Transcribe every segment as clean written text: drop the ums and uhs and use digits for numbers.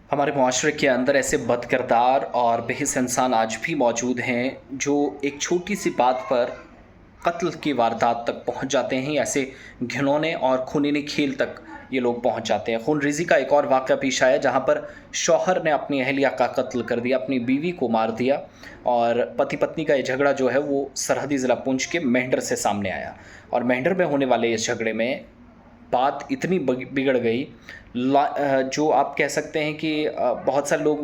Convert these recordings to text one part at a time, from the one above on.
हमारे मुआशरे के अंदर ऐसे बदकिरदार और बेहिस इंसान आज भी मौजूद हैं जो एक छोटी सी बात पर कत्ल की वारदात तक पहुंच जाते हैं। ऐसे घिनौने और खूनी खेल तक ये लोग पहुंच जाते हैं। खूनरेज़ी का एक और वाक़या पेश आया जहां पर शौहर ने अपनी अहलिया का कत्ल कर दिया, अपनी बीवी को मार दिया और पति-पत्नी का ये झगड़ा जो है वो सरहदी ज़िला पुंछ के मेंढर से सामने आया। और मेंढर में होने वाले इस झगड़े में बात इतनी बिगड़ गई जो आप कह सकते हैं कि बहुत सारे लोग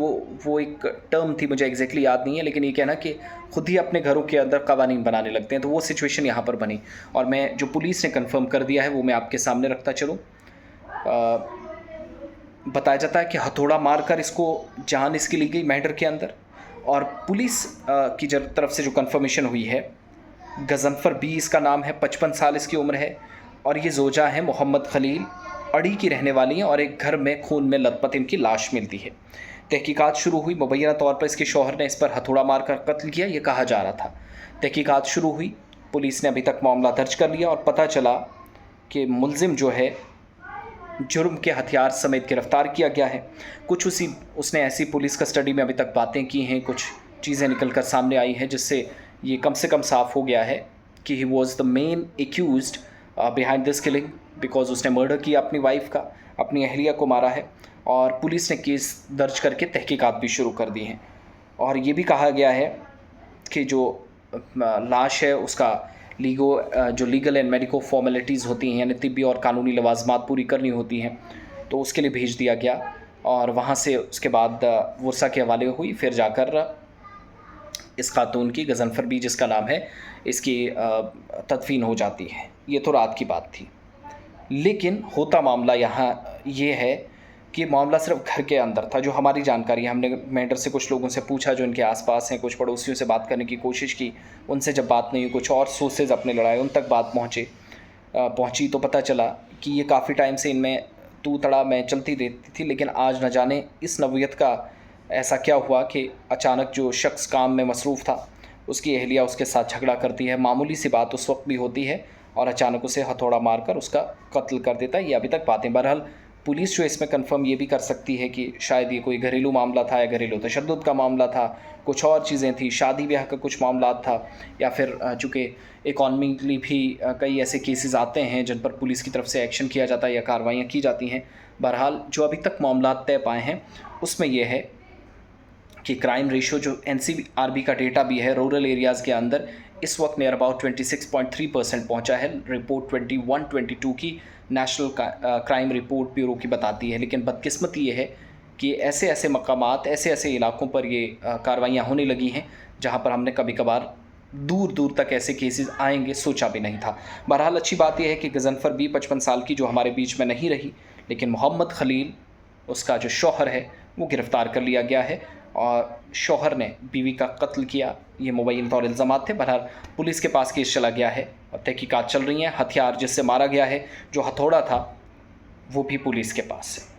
वो एक टर्म थी, मुझे एग्जैक्टली याद नहीं है, लेकिन ये कहना कि खुद ही अपने घरों के अंदर कवानीन बनाने लगते हैं, तो वो सिचुएशन यहाँ पर बनी। और मैं जो पुलिस ने कंफर्म कर दिया है वो मैं आपके सामने रखता चलूँ। बताया जाता है कि हथौड़ा मारकर इसको जान इसकी ली गई मेंढर के अंदर। और पुलिस की तरफ से जो कंफर्मेशन हुई है, गजनफर बी इसका नाम है, 55 साल इसकी उम्र है और ये जोजा है मोहम्मद खलील, अड़ी की रहने वाली हैं और एक घर में खून में लथपथ इनकी लाश मिलती है। तहकीकात शुरू हुई, मुबैना तौर पर इसके शौहर ने इस पर हथौड़ा मारकर कत्ल किया ये कहा जा रहा था। तहकीकात शुरू हुई, पुलिस ने अभी तक मामला दर्ज कर लिया और पता चला कि मुलजिम जो है जुर्म के हथियार समेत गिरफ्तार किया गया है। कुछ उसने ऐसी पुलिस कस्टडी में अभी तक बातें की हैं, कुछ चीज़ें निकल कर सामने आई हैं जिससे ये कम से कम साफ़ हो गया है कि he was the main accused behind this killing, because उसने मर्डर किया अपनी वाइफ का, अपनी अहलिया को मारा है। और पुलिस ने केस दर्ज करके तहकीकात भी शुरू कर दी हैं। और ये भी कहा गया है कि जो लाश है उसका जो लीगल एंड मेडिको फॉर्मेलिटीज़ होती हैं, यानी तिब्बी और कानूनी लवाजमात पूरी करनी होती हैं, तो उसके लिए भेज दिया गया। और वहाँ से उसके बाद वर्सा के हवाले हुई, फिर जाकर इस खातून की, गजनफर बी जिसका नाम है, इसकी तदफीन हो जाती है। ये तो रात की बात थी, लेकिन होता मामला यहाँ ये है कि मामला सिर्फ घर के अंदर था। जो हमारी जानकारी है, हमने मेंढर से कुछ लोगों से पूछा जो इनके आसपास हैं, कुछ पड़ोसियों से बात करने की कोशिश की, उनसे जब बात नहीं हुई, कुछ और सोर्सेज अपने लड़ाए, उन तक बात पहुँची तो पता चला कि ये काफ़ी टाइम से इनमें तू तड़ा में चलती रहती थी। लेकिन आज न जाने इस नौयत का ऐसा क्या हुआ कि अचानक जो शख्स काम में मसरूफ़ था उसकी अहलिया उसके साथ झगड़ा करती है। मामूली सी बात उस वक्त भी होती है और अचानक उसे हथौड़ा मारकर उसका कत्ल कर देता है। ये अभी तक बातें, बहरहाल पुलिस जो इसमें कंफर्म ये भी कर सकती है कि शायद ये कोई घरेलू मामला था या घरेलू तशद्दुद का मामला था, कुछ और चीज़ें थी, शादी ब्याह का कुछ मामला था, या फिर चूँकि इकॉनमिकली भी कई ऐसे केसेस आते हैं जिन पर पुलिस की तरफ से एक्शन किया जाता है या कार्रवाइयाँ की जाती हैं। बहरहाल जो अभी तक मामला तय पाए हैं उसमें यह है कि क्राइम रेशो जो NCRB का डेटा भी है, रूरल एरियाज़ के अंदर इस वक्त नियर अबाउट 26.3% पहुँचा है। रिपोर्ट 21-22 की नेशनल क्राइम रिपोर्ट ब्यूरो की बताती है। लेकिन बदकिस्मती ये है कि ऐसे ऐसे मकामात, ऐसे ऐसे इलाकों पर ये कार्रवाइयाँ होने लगी हैं जहाँ पर हमने कभी कभार दूर दूर तक ऐसे केसेस आएंगे सोचा भी नहीं था। बहरहाल अच्छी बात यह है कि गजनफर बी 55 साल की जो हमारे बीच में नहीं रही, लेकिन मोहम्मद खलील उसका जो शौहर है वो गिरफ़्तार कर लिया गया है और शौहर ने बीवी का कत्ल किया, ये मुबैन तौर इल्ज़ामात थे। बहरहाल पुलिस के पास केस चला गया है और तहकीकात चल रही हैं। हथियार जिससे मारा गया है, जो हथौड़ा था, वो भी पुलिस के पास है।